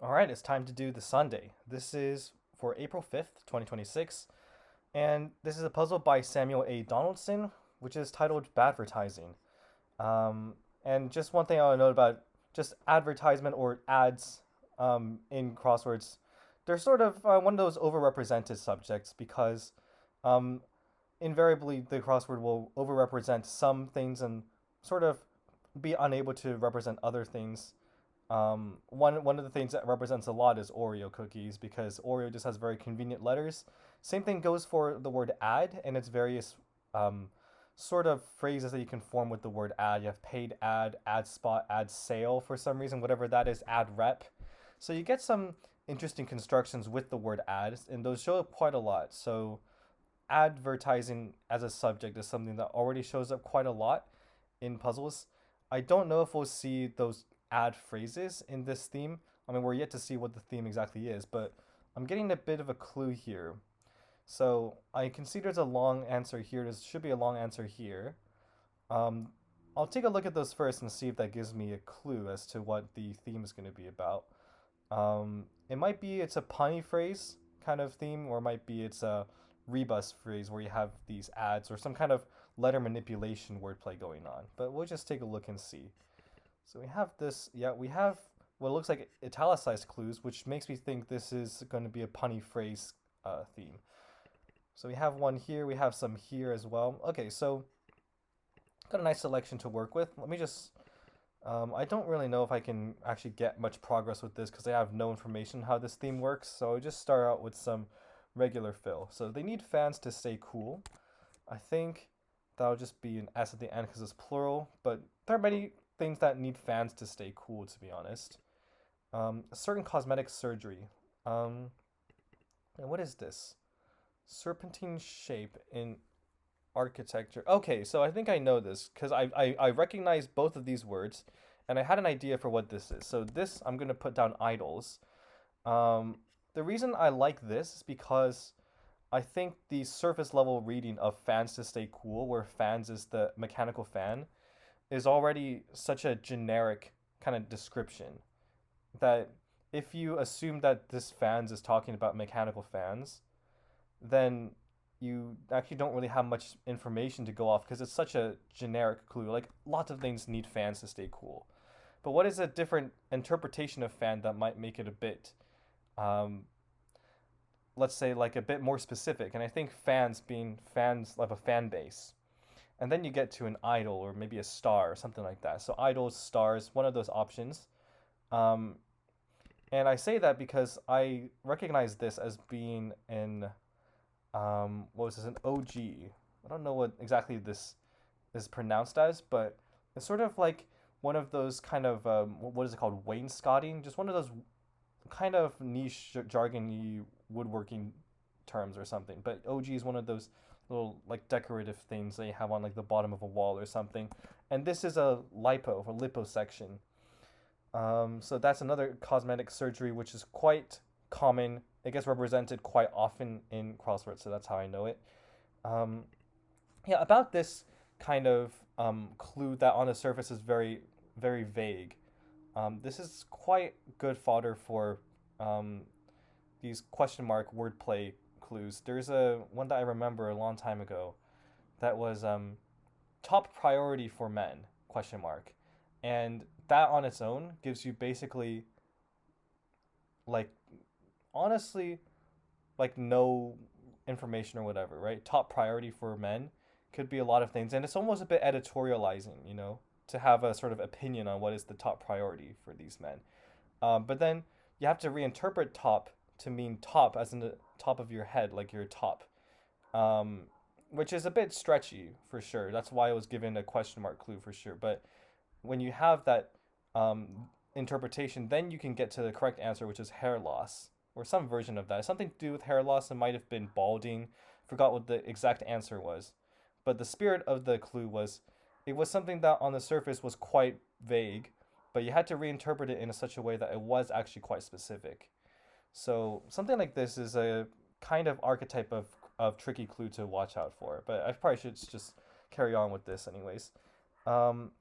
All right, it's time to do the Sunday. This is for April 5th, 2026, and this is a puzzle by Samuel A. Donaldson, which is titled Badvertising. Um, and just one thing I want to note about just advertisement or ads in crosswords, they're sort of one of those overrepresented subjects because um, invariably the crossword will overrepresent some things and sort of be unable to represent other things. One of the things that represents a lot is Oreo cookies because Oreo just has very convenient letters. Same thing goes for the word ad and its various um, sort of phrases that you can form with the word ad. You have paid ad, ad spot, ad sale for some reason, whatever that is, ad rep. So you get some interesting constructions with the word ad, and those show up quite a lot. So advertising as a subject is something that already shows up quite a lot in puzzles. I don't know if we'll see those ad phrases in this theme. I mean, we're yet to see what the theme exactly is, but I'm getting a bit of a clue here. So I can see there's a long answer here. There should be a long answer here. Um, I'll take a look at those first and see if that gives me a clue as to what the theme is going to be about. It might be it's a punny phrase kind of theme, or it might be it's a rebus phrase where you have these ads or some kind of letter manipulation wordplay going on. But we'll just take a look and see. So we have this, yeah, we have what looks like italicized clues, which makes me think this is going to be a punny phrase theme. So we have one here, we have some here as well. Okay, so got a nice selection to work with. Let me just I don't really know if I can actually get much progress with this because I have no information how this theme works. So I'll just start out with some regular fill. So they need fans to stay cool. I think that'll just be an S at the end because it's plural, but there are many things that need fans to stay cool, to be honest. A certain cosmetic surgery. And what is this? Serpentine shape in architecture. Okay, so I think I know this because I recognize both of these words and I had an idea for what this is. So this, I'm going to put down idols. Um, the reason I like this is because I think the surface level reading of fans to stay cool, where fans is the mechanical fan, is already such a generic kind of description that if you assume that this fans is talking about mechanical fans, then you actually don't really have much information to go off because it's such a generic clue. Like lots of things need fans to stay cool. But what is a different interpretation of fan that might make it a bit, um, let's say, like a bit more specific? And I think fans being fans of a fan base. And then you get to an idol or maybe a star or something like that. So idols, stars, one of those options. Um, and I say that because I recognize this as being an what was this, an OG. I don't know what exactly this is pronounced as, but it's sort of like one of those kind of what is it called, wainscoting, just one of those kind of niche jargony woodworking terms or something. But OG is one of those little like decorative things they have on like the bottom of a wall or something. And this is a lipo or liposuction. So that's another cosmetic surgery which is quite common. It gets represented quite often in crosswords, so that's how I know it. Um, yeah, about this kind of clue that on the surface is very, very vague. This is quite good fodder for um, these question mark wordplay clues. There's a one that I remember a long time ago that was top priority for men question mark, and that on its own gives you basically like honestly like no information or whatever, right? Top priority for men could be a lot of things, and it's almost a bit editorializing, to have a sort of opinion on what is the top priority for these men. But then you have to reinterpret top to mean top as in the top of your head, like your top, um, which is a bit stretchy for sure. That's why I was given a question mark clue for sure. But when you have that interpretation, then you can get to the correct answer, which is hair loss or some version of that. Something to do with hair loss. It might have been balding. Forgot what the exact answer was. But the spirit of the clue was it was something that on the surface was quite vague, but you had to reinterpret it in such a way that it was actually quite specific. So something like this is a kind of archetype of tricky clue to watch out for. But I probably should just carry on with this anyways.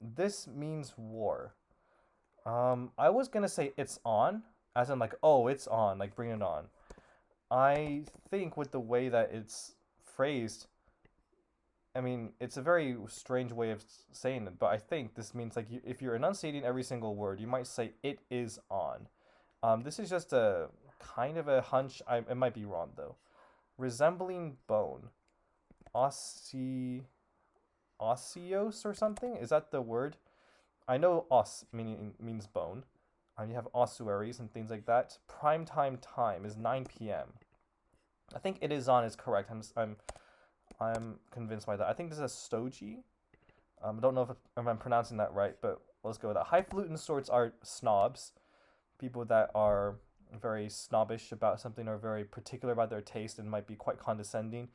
This means war. I was gonna say it's on, as in like, oh, it's on, like bring it on. I think with the way that it's phrased, I mean, it's a very strange way of saying it, but I think this means like if you're enunciating every single word, you might say it is on. This is just a kind of a hunch. It might be wrong though. Resembling bone, ossi, osseous or something. Is that the word? I know os meaning means bone. You have ossuaries and things like that. Prime time is 9 p.m. I think it is on is correct. I'm convinced by that. I think this is a stogie. I don't know if I'm pronouncing that right, but let's go with that. Highfalutin sorts are snobs, people that are very snobbish about something or very particular about their taste and might be quite condescending.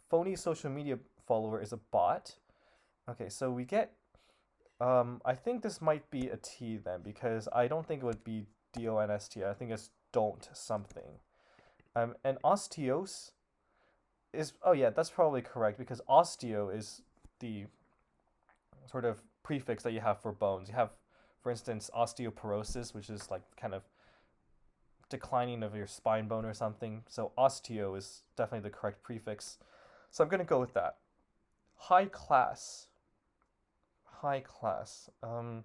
Phony social media follower is a bot. Okay, so we get. I think this might be a T then because I don't think it would be DONST. I think it's don't something. And osteos is, oh yeah, that's probably correct because osteo is the sort of prefix that you have for bones. You have, for instance, osteoporosis, which is like kind of declining of your spine bone or something. So osteo is definitely the correct prefix. So I'm gonna go with that. High class. High class. And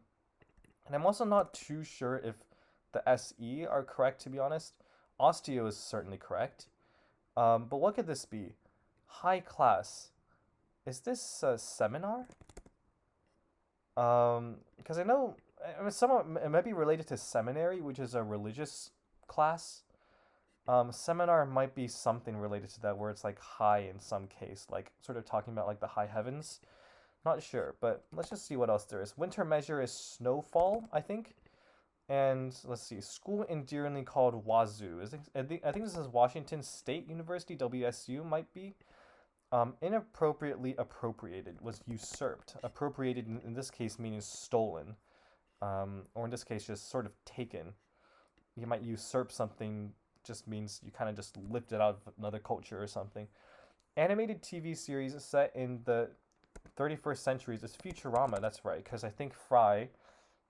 I'm also not too sure if the SE are correct, to be honest. Osteo is certainly correct. But what could this be? High class. Is this a seminar? Because I know somewhat it might be related to seminary, which is a religious class. Seminar might be something related to that, where it's like high in some case, like sort of talking about like the high heavens. Not sure, but let's just see what else there is. Winter measure is snowfall, I think. And let's see, school endearingly called Wazoo. I think this is Washington State University, WSU might be. Inappropriately appropriated was usurped. Appropriated in this case meaning stolen, or in this case just sort of taken. You might usurp something just means you kind of just lift it out of another culture or something. Animated TV series set in the 31st century is Futurama. That's right, because I think Fry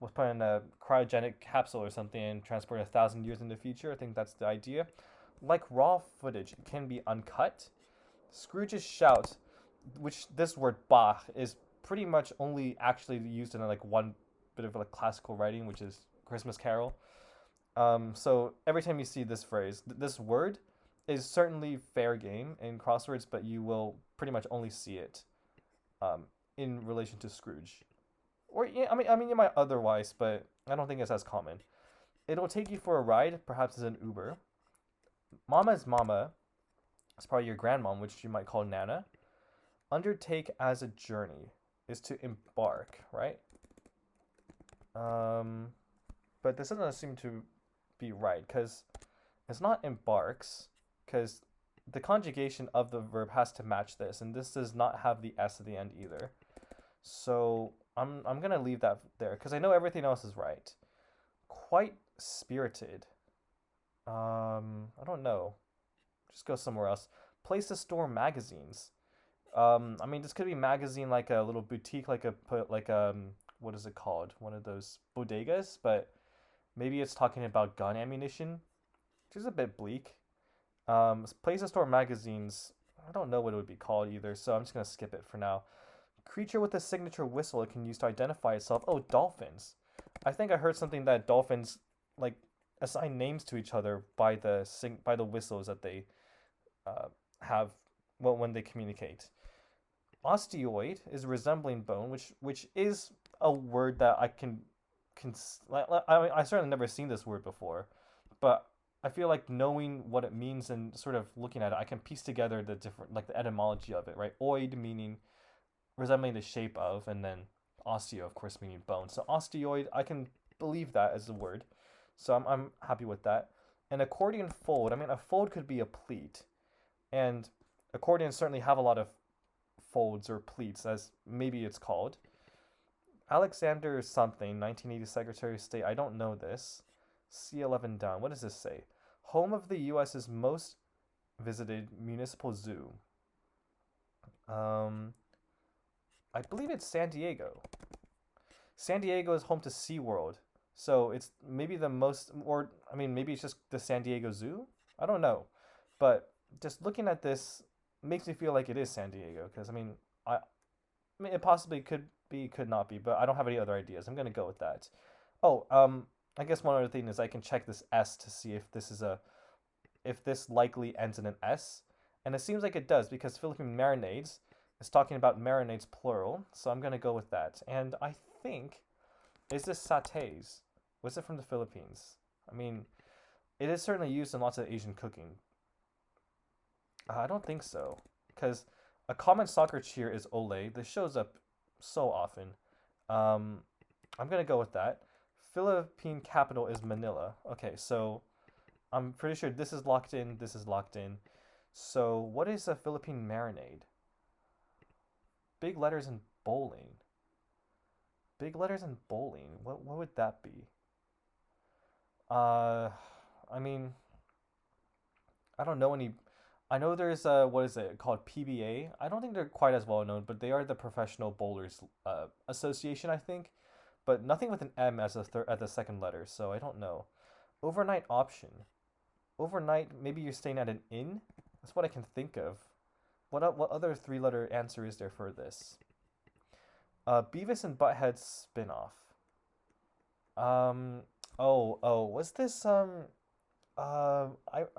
was put in a cryogenic capsule or something and transported 1,000 years in the future. I think that's the idea. Like raw footage, it can be uncut. Scrooge's shout, which this word "bah" is pretty much only actually used in like one bit of like classical writing, which is Christmas Carol. So every time you see this phrase, this word is certainly fair game in crosswords, but you will pretty much only see it in relation to Scrooge. Or yeah, I mean, you might otherwise, but I don't think it's as common. It'll take you for a ride, perhaps as an Uber. Mama's mama is probably your grandmom, which you might call Nana. Undertake as a journey is to embark, right? But this doesn't seem to be right because it's not embarks because the conjugation of the verb has to match this, and this does not have the s at the end either. So I'm gonna leave that there because I know everything else is right. Quite spirited. I don't know. Just go somewhere else. Place to store magazines. I mean, this could be magazine like a little boutique, like what is it called? One of those bodegas, but maybe it's talking about gun ammunition, which is a bit bleak. Place to store magazines. I don't know what it would be called either, so I'm just gonna skip it for now. Creature with a signature whistle it can use to identify itself. Oh, dolphins. I think I heard something that dolphins like assign names to each other by the whistles that they have when they communicate. Osteoid is resembling bone, which is a word that I certainly never seen this word before, but I feel like knowing what it means and sort of looking at it, I can piece together the different like the etymology of it, right? Oid meaning resembling the shape of, and then osteo, of course, meaning bone. So osteoid, I can believe that as a word, so I'm happy with that. An accordion fold. I mean, a fold could be a pleat, and accordions certainly have a lot of folds or pleats, as maybe it's called. Alexander something, 1980 Secretary of State. I don't know this. C11 down. What does this say? Home of the U.S.'s most visited municipal zoo. I believe it's San Diego. San Diego is home to SeaWorld. So it's maybe the most, or I mean, maybe it's just the San Diego Zoo. I don't know, but just looking at this makes me feel like it is San Diego because I mean, it possibly could be, could not be, but I don't have any other ideas. I'm gonna go with that. Oh, I guess one other thing is I can check this S to see if this is a if this likely ends in an S, and it seems like it does because Philippine marinades is talking about marinades plural, so I'm gonna go with that. And I think is this satays? Was it from the Philippines? I mean, it is certainly used in lots of Asian cooking. I don't think so, because a common soccer cheer is ole. This shows up so often. Um, I'm gonna go with that. Philippine capital is Manila. Okay, so I'm pretty sure this is locked in. This is locked in. So what is a Philippine marinade? Big letters in bowling. Big letters in bowling. What would that be? Uh, I mean, I don't know any. I know there's what is it called, PBA. I don't think they're quite as well known, but they are the Professional Bowlers Association, I think. But nothing with an M as a at the second letter, so I don't know. Overnight option. Overnight, maybe you're staying at an inn. That's what I can think of. What other three-letter answer is there for this? Beavis and Butthead spin-off. Um. Oh. Was this I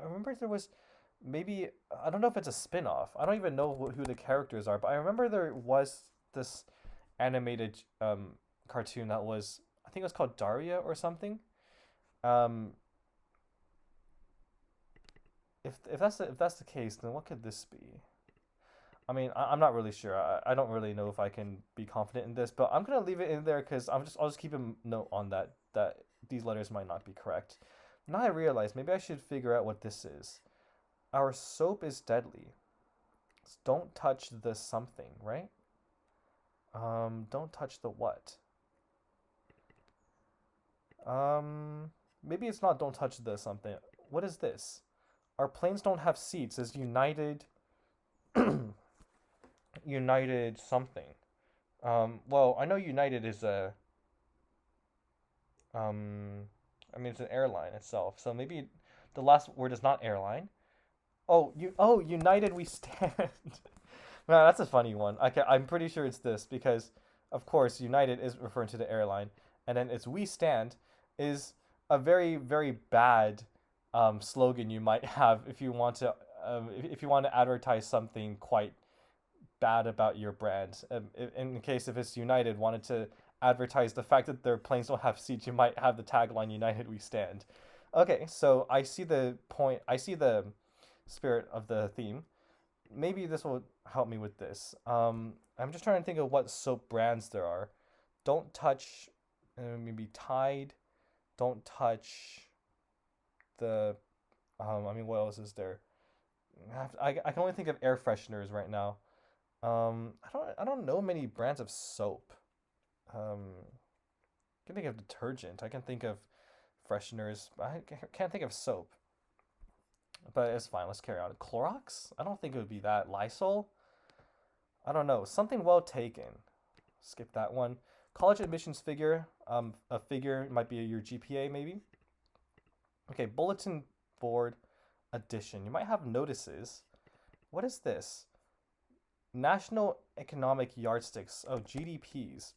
remember there was maybe I don't know if it's a spin-off. I don't even know who the characters are, but I remember there was this animated cartoon that was I think it was called Daria or something. Um. If that's the case, then what could this be? I mean, I'm not really sure. I don't really know if I can be confident in this, but I'm gonna leave it in there because I'll just keep a note on that these letters might not be correct. Now I realize maybe I should figure out what this is. Our soap is deadly. Don't touch the something, right? Don't touch the what? Maybe it's not don't touch the something. What is this? Our planes don't have seats. Is United United something. Well, I know United is a um, I mean it's an airline itself. So maybe the last word is not airline. Oh United we stand. Man, that's a funny one. I'm pretty sure it's this because, of course, United is referring to the airline, and then it's "We Stand" is a very very bad slogan you might have if you want to if you want to advertise something quite bad about your brand. In case if it's United wanted to advertise the fact that their planes don't have seats, you might have the tagline "United We Stand." Okay, so I see the point. I see the spirit of the theme. Maybe this will help me with this. I'm just trying to think of what soap brands there are. Don't touch, maybe Tide. Don't touch the. I mean, what else is there? I can only think of air fresheners right now. I don't know many brands of soap. I can think of detergent. I can think of fresheners. I can't think of soap. But it's fine. Let's carry on. Clorox? I don't think it would be that. Lysol? I don't know. Something well taken. Skip that one. College admissions figure. A figure might be your GPA maybe. Okay, bulletin board addition. You might have notices. What is this? National economic yardsticks. Oh, GDPs.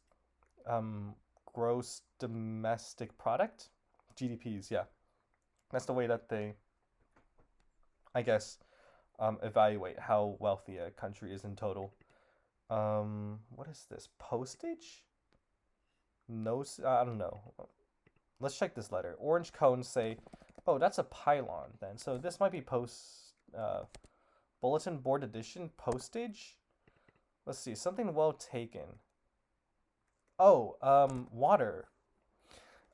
Um, gross domestic product. GDPs. Yeah, that's the way that they, I guess, evaluate how wealthy a country is in total. What is this? Postage? No, I don't know. Let's check this letter. Orange cones say, oh, that's a pylon then. So this might be bulletin board edition postage. Let's see, something well taken. Oh, water.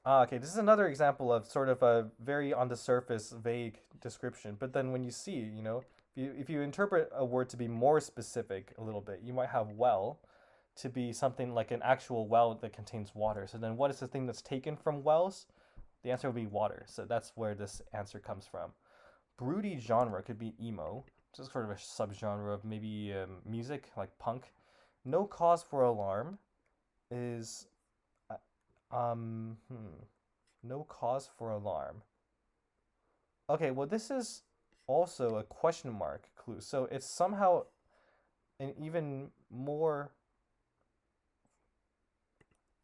Okay, this is another example of sort of a very on the surface vague description, but then when you see, if you interpret a word to be more specific a little bit, you might have well to be something like an actual well that contains water. So then what is the thing that's taken from wells? The answer would be water. So that's where this answer comes from. Broody genre could be emo, just sort of a subgenre of maybe music like punk. No cause for alarm is uh, um hmm. No cause for alarm. Okay, well, this is also a question mark clue. So it's somehow an even more.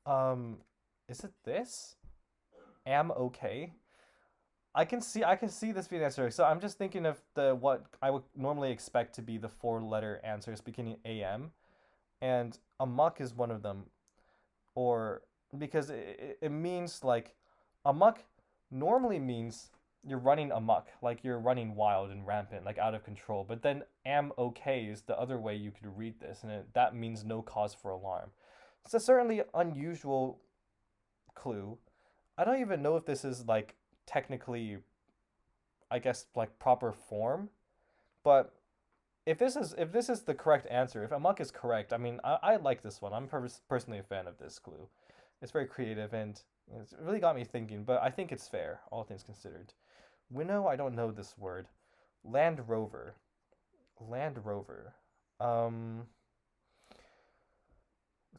Um, is it this? Am okay? I can see this being an answer. So I'm just thinking of the what I would normally expect to be the four-letter answers beginning AM, and amok is one of them. Or because it means like amok normally means you're running amok, like you're running wild and rampant, like out of control. But then am okay is the other way you could read this, and that means no cause for alarm. It's a certainly unusual clue. I don't even know if this is like technically, I guess, like proper form, but if this is the correct answer, if amok is correct, I mean, I like this one. I'm personally a fan of this clue. It's very creative and it's really got me thinking, but I think it's fair, all things considered. Winnow, I don't know this word. Land Rover. Land Rover. Um,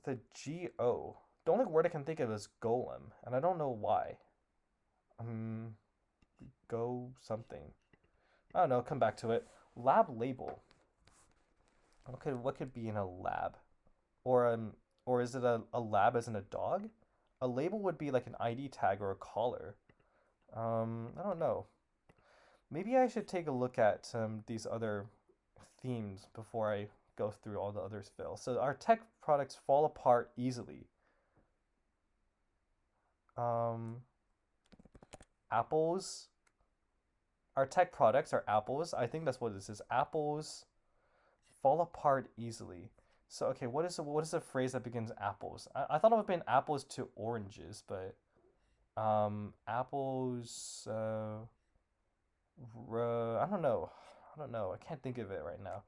the G-O. The only word I can think of is golem, and I don't know why. Um, go something. I don't know, come back to it. Lab label. What could be in a lab? Or or is it a lab as in a dog? A label would be like an ID tag or a collar. I don't know. Maybe I should take a look at these other themes before I go through all the others, Phil. So our tech products fall apart easily. Um, apples. Our tech products are apples. I think that's what this is. Apples fall apart easily. So okay, what is a phrase that begins apples? I thought it would have been apples to oranges, but apples. I don't know. I don't know. I can't think of it right now.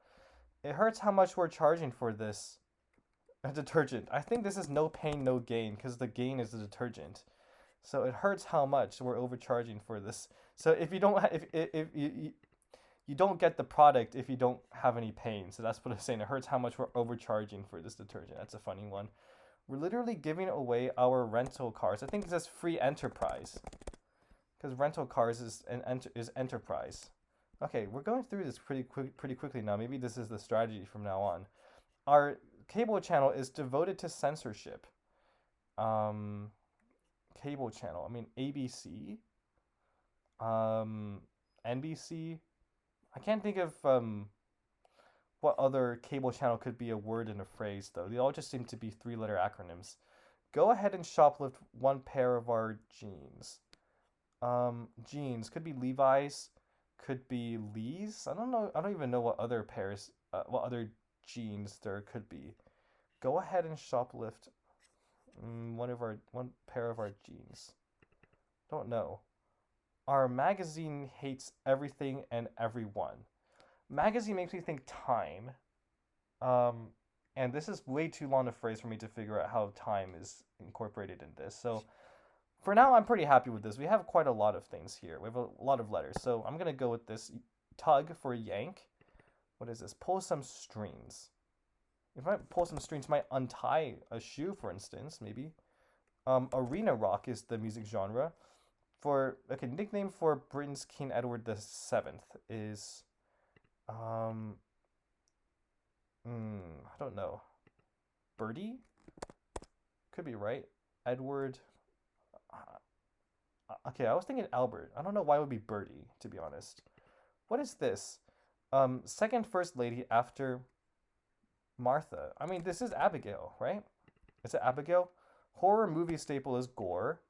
It hurts how much we're charging for this detergent. I think this is no pain, no gain because the gain is the detergent. So it hurts how much we're overcharging for this. So if you don't, if you don't get the product if you don't have any pain. So that's what I'm saying. It hurts how much we're overcharging for this detergent. That's a funny one. We're literally giving away our rental cars. I think it says free enterprise because rental cars is enterprise. Okay, we're going through this pretty quickly now. Maybe this is the strategy from now on. Our cable channel is devoted to censorship. Um, cable channel. I mean ABC. NBC. I can't think of what other cable channel could be a word in a phrase though. They all just seem to be three-letter acronyms. Go ahead and shoplift one pair of our jeans. Jeans could be Levi's, could be Lee's. I don't know. I don't even know what other pairs, what other jeans there could be. Go ahead and shoplift one pair of our jeans. Don't know. Our magazine hates everything and everyone. Magazine makes me think time. Um, and this is way too long a phrase for me to figure out how time is incorporated in this. So for now, I'm pretty happy with this. We have quite a lot of things here. We have a lot of letters. So I'm going to go with this tug for yank. What is this? Pull some strings. If I pull some strings, might untie a shoe, for instance, maybe. Arena rock is the music genre. Nickname for Britain's King Edward VII is I don't know. Bertie? Could be right. Edward. Okay, I was thinking Albert. I don't know why it would be Bertie, to be honest. What is this? Second first lady after Martha. I mean, this is Abigail, right? Is it Abigail? Horror movie staple is gore.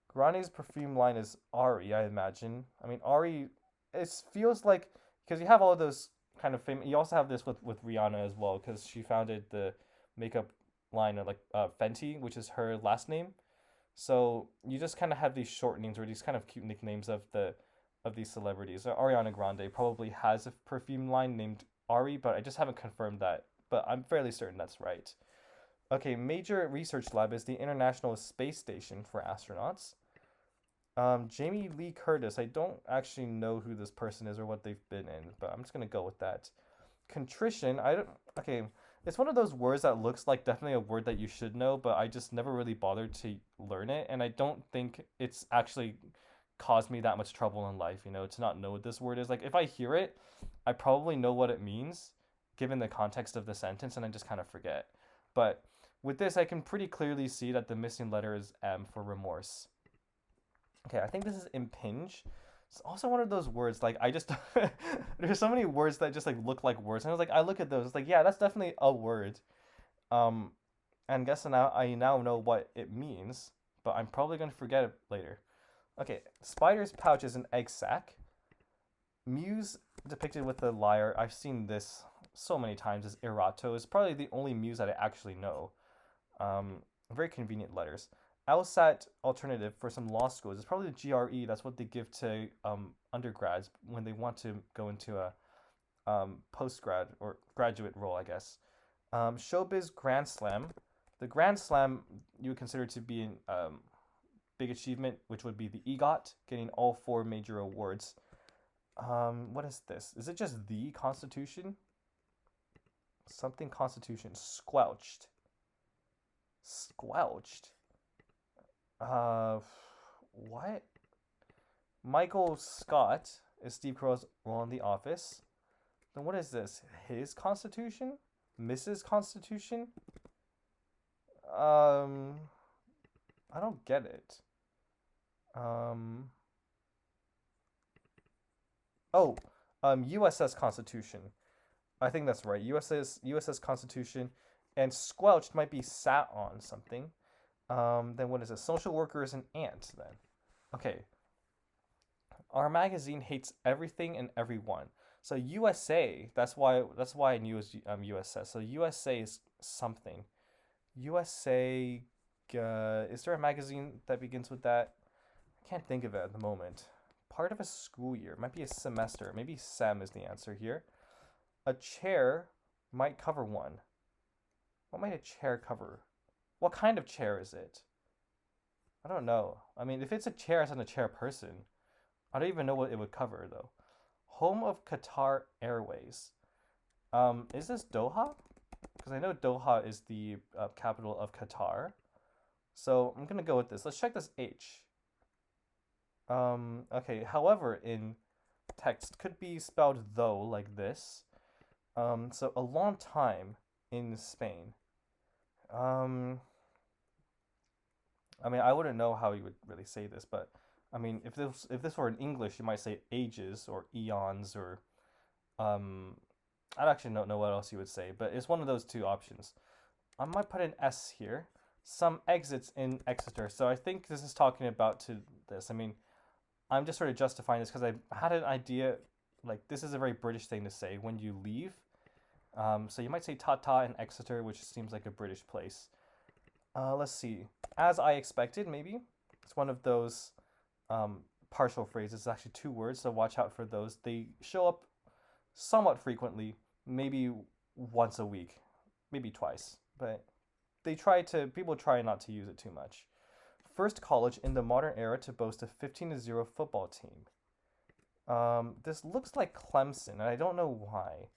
Granny's perfume line is Ari, I imagine. I mean, Ari, it feels like because you have all those kind of famous. You also have this with Rihanna as well because she founded the makeup line of like Fenty, which is her last name. So you just kind of have these short names or these kind of cute nicknames of these celebrities. So Ariana Grande probably has a perfume line named Ari, but I just haven't confirmed that. But I'm fairly certain that's right. Okay, major research lab is the International Space Station for astronauts. Jamie Lee Curtis. I don't actually know who this person is or what they've been in, but I'm just gonna go with that. Contrition. I don't. Okay, it's one of those words that looks like definitely a word that you should know, but I just never really bothered to learn it, and I don't think it's actually caused me that much trouble in life, to not know what this word is. Like if I hear it, I probably know what it means given the context of the sentence, and I just kind of forget. But with this, I can pretty clearly see that the missing letter is M for remorse. Okay, I think this is impinge. It's also one of those words like I just there's so many words that just like look like words, and I was like I look at those, it's like yeah, that's definitely a word. Um, and guess now I now know what it means, but I'm probably gonna forget it later. Okay, spider's pouch is an egg sac. Muse depicted with the lyre. I've seen this so many times as erato. Is probably the only muse that I actually know. Um, Very convenient letters. LSAT alternative for some law schools is probably the GRE. That's what they give to undergrads when they want to go into a postgrad or graduate role, I guess. Showbiz Grand Slam. The Grand Slam you would consider to be an big achievement, which would be the EGOT, getting all four major awards. What is this? Is it just the Constitution? Something Constitution. Squelched. Squelched. What? Michael Scott is Steve Carell's role in The Office. Then what is this? His Constitution? Mrs. Constitution? I don't get it. Um, oh, USS Constitution. I think that's right. USS Constitution, and squelched might be sat on something. Then what is it? Social worker is an ant. Then, okay. Our magazine hates everything and everyone. So USA. That's why I knew it was USS. So USA is something. USA. Is there a magazine that begins with that? I can't think of it at the moment. Part of a school year. Might be a semester. Maybe SEM is the answer here. A chair might cover one. What might a chair cover? What kind of chair is it? I don't know. I mean, if it's a chair, it's not a chair person. I don't even know what it would cover though. Home of Qatar Airways. Is this Doha? Because I know Doha is the capital of Qatar. So I'm gonna go with this. Let's check this H. Okay. However, in text could be spelled though like this. So a long time in Spain. I mean, I wouldn't know how you would really say this, but I mean, if this were in English, you might say ages or eons or um, I actually don't know what else you would say, but it's one of those two options. I might put an S here. Some exits in Exeter. So I think this is talking about to this. I mean, I'm just sort of justifying this because I had an idea, like this is a very British thing to say when you leave. So you might say ta-ta in Exeter, which seems like a British place. Let's see. As I expected, maybe. It's one of those partial phrases. It's actually two words, so watch out for those. They show up somewhat frequently, maybe once a week, maybe twice, but people try not to use it too much. First college in the modern era to boast a 15-0 football team. This looks like Clemson, and I don't know why.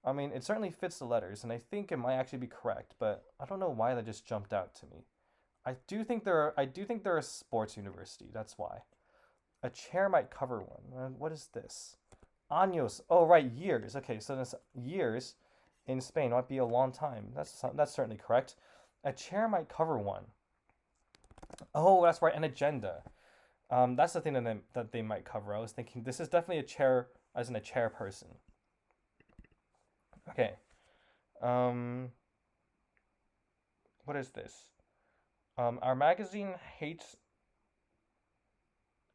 I mean, it certainly fits the letters, and I think it might actually be correct, but I don't know why that just jumped out to me. I do think they're a sports university. That's why. A chair might cover one. What is this? Años. Oh, right, years. Okay, so this years in Spain might be a long time. That's certainly correct. A chair might cover one. Oh, that's right, an agenda. That's the thing that they might cover. I was thinking this is definitely a chair, as in a chairperson. Okay. Um, what is this? Our magazine hates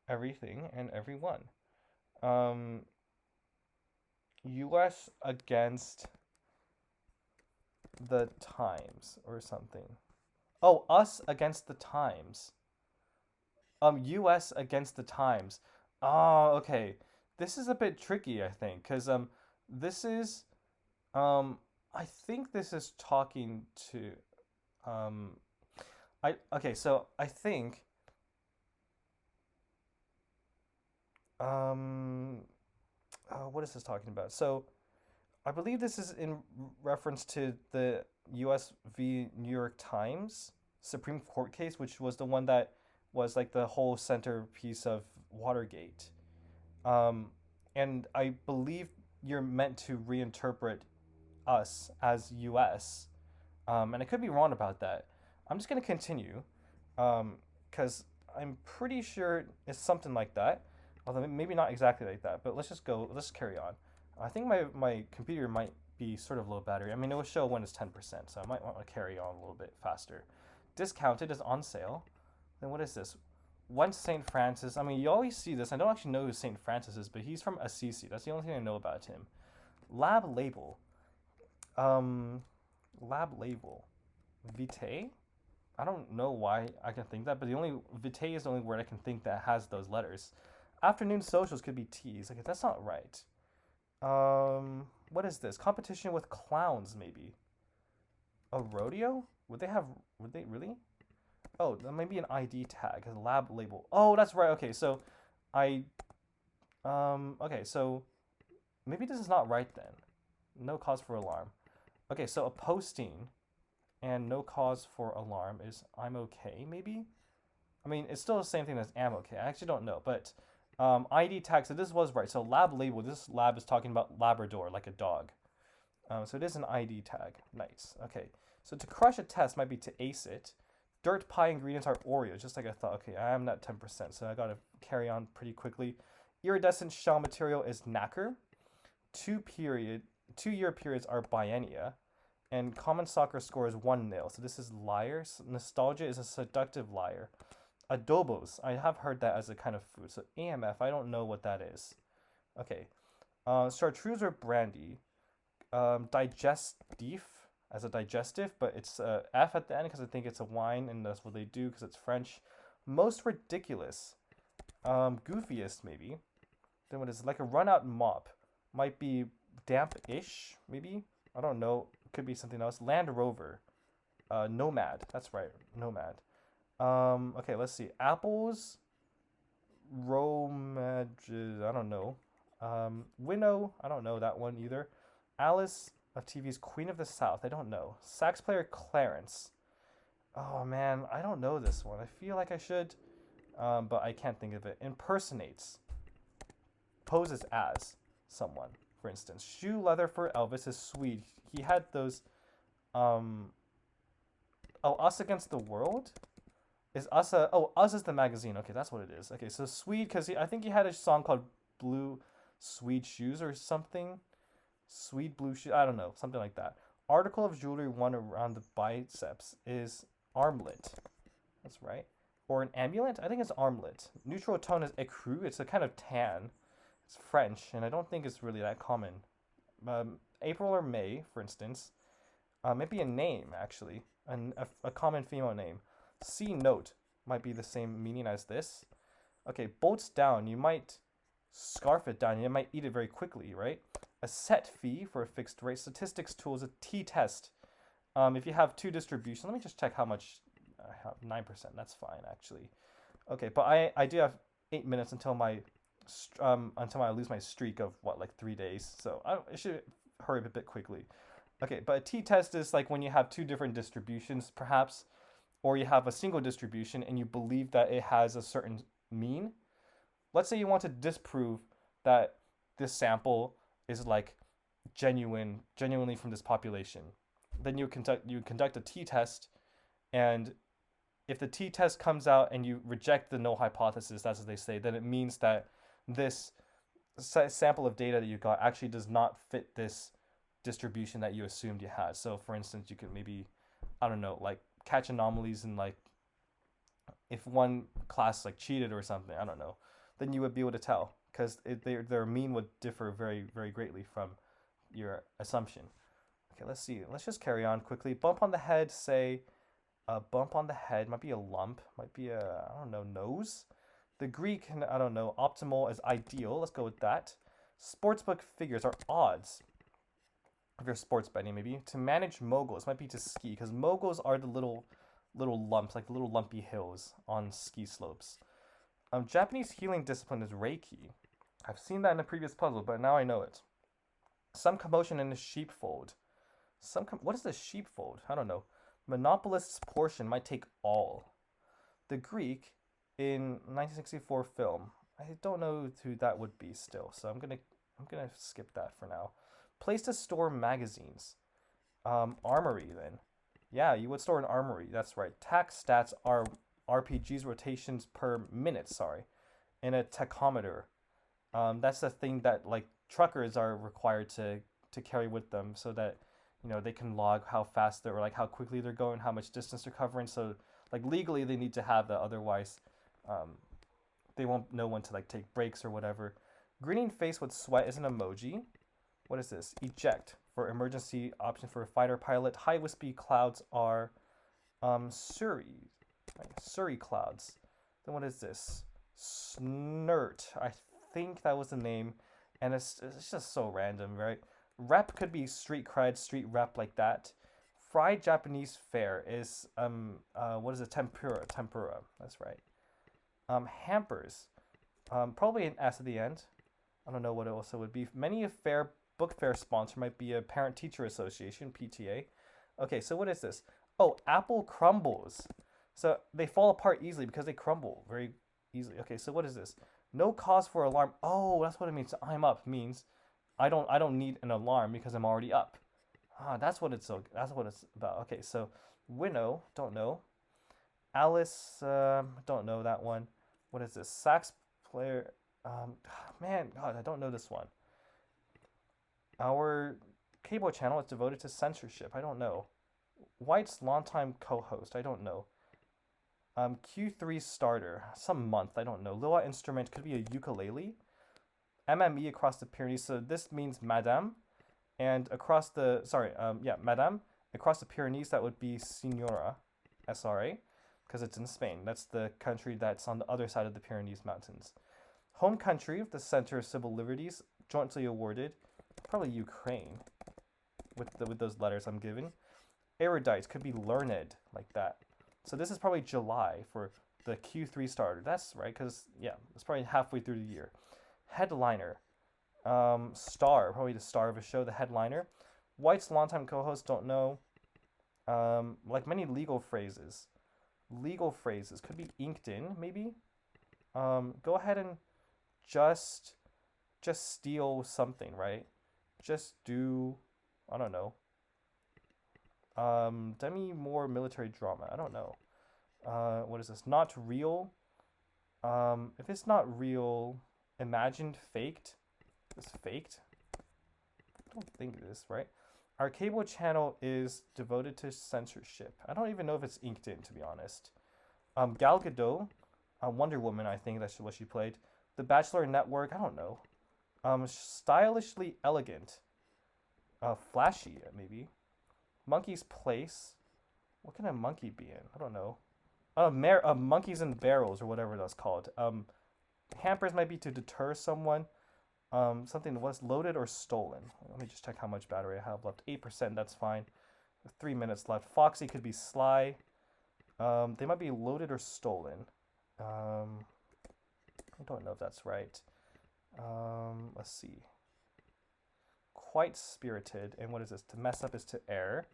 everything and everyone. Um, U.S. against the Times or something. Oh, us against the Times. U.S. against the Times. Oh, okay. This is a bit tricky, I think, because this is I think this is talking to so I think what is this talking about? So I believe this is in reference to the U.S. v. New York Times Supreme Court case, which was the one that was like the whole centerpiece of Watergate. Um, and I believe you're meant to reinterpret us as U.S. And I could be wrong about that. I'm just gonna continue, because I'm pretty sure it's something like that. Although maybe not exactly like that. But let's just go. Let's carry on. I think my computer might be sort of low battery. I mean, it will show when it's 10%, so I might want to carry on a little bit faster. Discounted is on sale. Then what is this? Once St. Francis. I mean, you always see this. I don't actually know who St. Francis is, but he's from Assisi. That's the only thing I know about him. Lab label. Um, lab label. Vitae? I don't know why I can think that, but the only Vitae is the only word I can think that has those letters. Afternoon socials could be teas. Okay, that's not right. What is this? Competition with clowns, maybe. A rodeo? Would they have? Would they really? Oh, that might be an ID tag, a lab label. Oh, that's right. Okay, so I. Okay, so maybe this is not right then. No cause for alarm. Okay, so a posting and no cause for alarm is I'm okay, maybe? I mean, it's still the same thing as am okay. I actually don't know, but ID tag, so this was right. So lab label, this lab is talking about Labrador, like a dog. So it is an ID tag. Nice. Okay, so to crush a test might be to ace it. Dirt pie ingredients are Oreos, just like I thought. Okay, I am not 10%, so I gotta carry on pretty quickly. Iridescent shell material is nacre. 2 year periods are biennia. And common soccer score is 1-0. So this is liar. Nostalgia is a seductive liar. Adobos, I have heard that as a kind of food. So AMF, I don't know what that is. Okay. Chartreuse or brandy. Digestif as a digestive, but it's F at the end because I think it's a wine and that's what they do because it's French. Most ridiculous. Goofiest, maybe. Then what is it? Like a run out mop. Might be damp-ish, maybe? I don't know. Could be something else. Land Rover. Nomad. That's right. Nomad. Okay, let's see. Apples. Romages. I don't know. Winnow. I don't know that one either. Alice of TV's Queen of the South. I don't know. Sax player Clarence. Oh man, I don't know this one. I feel like I should, but I can't think of it. Impersonates. Poses as someone, for instance. Shoe leather for Elvis is Swede. He had those. Oh, Us Against the World. Is Us a? Oh, Us is the magazine. Okay, that's what it is. Okay, so Swede, because I think he had a song called Blue Swede Shoes or something. Sweet blue shoe. I don't know, something like that. Article of jewelry worn around the biceps is armlet. That's right. Or an amulet? I think it's armlet. Neutral tone is écru. It's a kind of tan. It's French, and I don't think it's really that common. April or May, for instance. Maybe a name, actually. A common female name. C note might be the same meaning as this. Okay, bolts down. You might scarf it down. You might eat it very quickly, right? A set fee for a fixed rate. Statistics tool is a t-test. If you have two distributions, let me just check how much. I have 9%. That's fine, actually. Okay, but I do have 8 minutes until I lose my streak of what, like 3 days. So I should hurry up a bit quickly. Okay, but a t-test is like when you have two different distributions, perhaps, or you have a single distribution and you believe that it has a certain mean. Let's say you want to disprove that this sample is like genuinely from this population. Then you conduct a t-test, and if the t-test comes out and you reject the null hypothesis, that's what they say, then it means that this sample of data that you got actually does not fit this distribution that you assumed you had. So for instance, you could maybe, I don't know, like catch anomalies in like if one class like cheated or something, I don't know, then you would be able to tell because their mean would differ very, very greatly from your assumption. Okay, let's see. Let's just carry on quickly. Bump on the head, say a bump on the head, might be a lump, might be a, I don't know, nose. The Greek, I don't know, optimal is ideal. Let's go with that. Sportsbook figures are odds. If you're sports betting, maybe. To manage moguls might be to ski, because moguls are the little lumps, like the little lumpy hills on ski slopes. Japanese healing discipline is Reiki. I've seen that in a previous puzzle, but now I know it. Some commotion in the sheepfold. What is the sheepfold? I don't know. Monopolist's portion might take all. The Greek in 1964 film. I don't know who that would be still, so I'm gonna skip that for now. Place to store magazines. Armory then. Yeah, you would store an armory. That's right. Tax stats are RPG's rotations per minute. Sorry, in a tachometer. That's the thing that like truckers are required to carry with them, so that they can log how fast they're or like how quickly they're going, how much distance they're covering. So like legally they need to have that. Otherwise, um, they won't know when to like take breaks or whatever. Grinning face with sweat is an emoji. What is this? Eject for emergency option for a fighter pilot. High wispy clouds are Surrey. Right? Surrey clouds. Then what is this? Snurt. I think that was the name. And it's just so random, right? Rep could be street cred, street rep like that. Fried Japanese fare is what is it? Tempura. Tempura. That's right. Hampers. Probably an S at the end. I don't know what else it would be. Many a book fair sponsor might be a parent teacher association, PTA. Okay, so what is this? Oh, apple crumbles. So they fall apart easily because they crumble very easily. Okay, so what is this? No cause for alarm. Oh, that's what it means. I'm up means I don't need an alarm because I'm already up. That's what it's about. Okay, so Winnow, don't know. Alice, don't know that one. What is this? Sax player. Man, God, I don't know this one. Our cable channel is devoted to censorship. I don't know. White's longtime co-host. I don't know. Q3 starter. Some month. I don't know. Lua instrument could be a ukulele. MME across the Pyrenees. So this means Madame. And across the Madame. Across the Pyrenees, that would be Senora, SRA, because it's in Spain. That's the country that's on the other side of the Pyrenees Mountains. Home country of the Center of Civil Liberties, jointly awarded, probably Ukraine, with those letters I'm given. Erudite could be learned, like that. So this is probably July for the Q3 starter. That's right, because it's probably halfway through the year. Headliner, star, probably the star of a show, the headliner. White's longtime co-host, don't know. Like many legal phrases. Legal phrases could be inked in, maybe. Go ahead and just steal something, right? Just do, I don't know. Demi Moore military drama. I don't know. What is this? Not real. If it's not real, imagined, faked. It's faked. I don't think it is, right? Our cable channel is devoted to censorship. I don't even know if it's inked in, to be honest. Gal Gadot, Wonder Woman, I think that's what she played. The Bachelor Network, I don't know. Stylishly elegant. Flashy, maybe. Monkey's Place. What can a monkey be in? I don't know. Monkeys in barrels or whatever that's called. Hampers might be to deter someone. Something was loaded or stolen. Let me just check how much battery I have left. 8%, that's fine. 3 minutes left. Foxy could be sly. They might be loaded or stolen. I don't know if that's right. Let's see. Quite spirited. And what is this? To mess up is to err.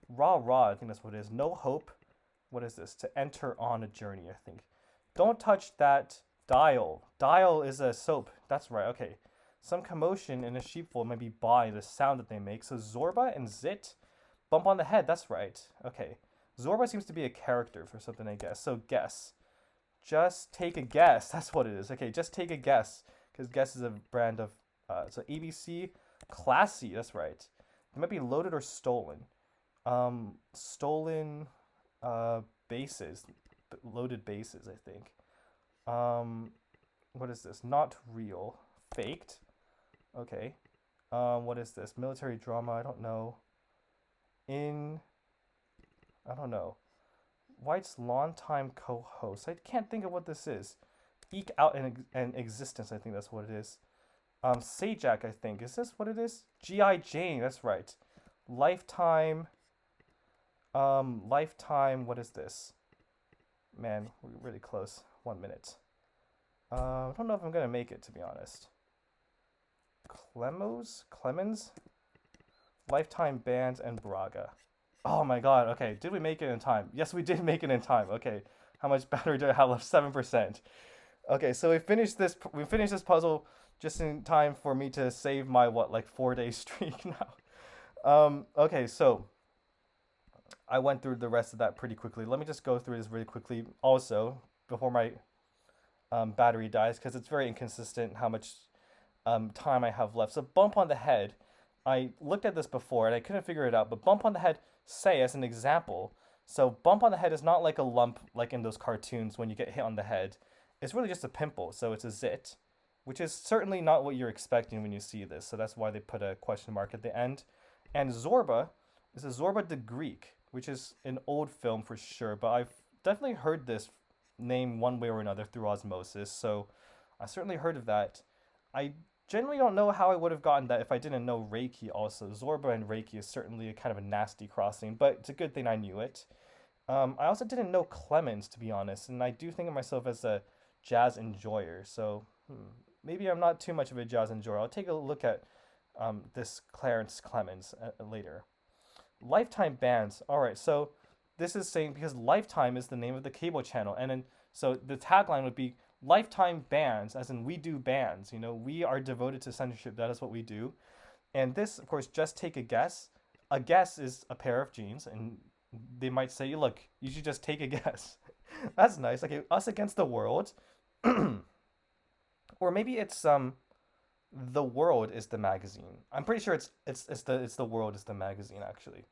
Raw, I think that's what it is. No hope. What is this? To enter on a journey, I think. Don't touch that dial. Dial is a soap. That's right, okay. Some commotion in a sheepfold might be by the sound that they make. So Zorba and Zit, bump on the head. That's right. Okay. Zorba seems to be a character for something, I guess. So guess. Just take a guess. That's what it is. Okay, just take a guess. Because guess is a brand of... so ABC, classy. That's right. It might be loaded or stolen. Stolen bases. Loaded bases, I think. What is this? Not real. Faked. Okay. What is this? Military drama. I don't know. I don't know. White's longtime co-host. I can't think of what this is. Eke out an existence. I think that's what it is. Sajak, I think. Is this what it is? G.I. Jane. That's right. Lifetime. Lifetime. What is this? Man, we're really close. 1 minute. I don't know if I'm gonna make it, to be honest. Clemens, Lifetime Bands, and Braga. Oh my god, okay. Did we make it in time? Yes, we did make it in time. Okay. How much battery do I have left? 7%. Okay, so we finished this puzzle just in time for me to save my what, like 4 day streak now. Okay, so I went through the rest of that pretty quickly. Let me just go through this really quickly also before my battery dies because it's very inconsistent how much time I have left. So bump on the head. I looked at this before and I couldn't figure it out, but bump on the head, say as an example. So bump on the head is not like a lump like in those cartoons when you get hit on the head. It's really just a pimple, so it's a zit, which is certainly not what you're expecting when you see this. So that's why they put a question mark at the end. And Zorba is a Zorba the Greek, which is an old film for sure, but I've definitely heard this name one way or another through osmosis, so I certainly heard of that. I generally don't know how I would have gotten that if I didn't know Reiki also. Zorba and Reiki is certainly a kind of a nasty crossing, but it's a good thing I knew it. I also didn't know Clemens, to be honest, and I do think of myself as a jazz enjoyer, so maybe I'm not too much of a jazz enjoyer. I'll take a look at this Clarence Clemens later. Lifetime Bands. All right, so this is saying because Lifetime is the name of the cable channel, and then so the tagline would be Lifetime Bands, as in we do bands. You know, we are devoted to censorship. That is what we do. And this, of course, just take a guess. A guess is a pair of jeans, and they might say, "Look, you should just take a guess." That's nice. Like us against the world, or maybe it's the World is the magazine. I'm pretty sure it's the World is the magazine actually.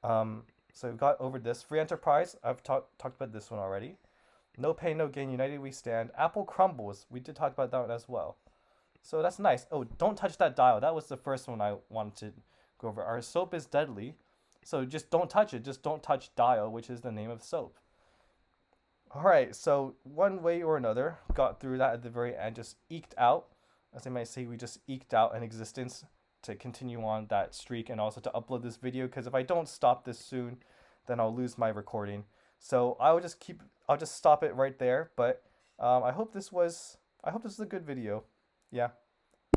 So we've got over this free enterprise. I've talked about this one already. No pain, no gain. United we stand. Apple crumbles. We did talk about that one as well. So that's nice. Oh, don't touch that dial. That was the first one I wanted to go over. Our soap is deadly. So just don't touch it. Just don't touch dial, which is the name of soap. All right. So one way or another, got through that at the very end. Just eked out, as they might say, we just eked out an existence to continue on that streak and also to upload this video. Because if I don't stop this soon, then I'll lose my recording. So I'll just stop it right there. But I hope this was a good video. Yeah.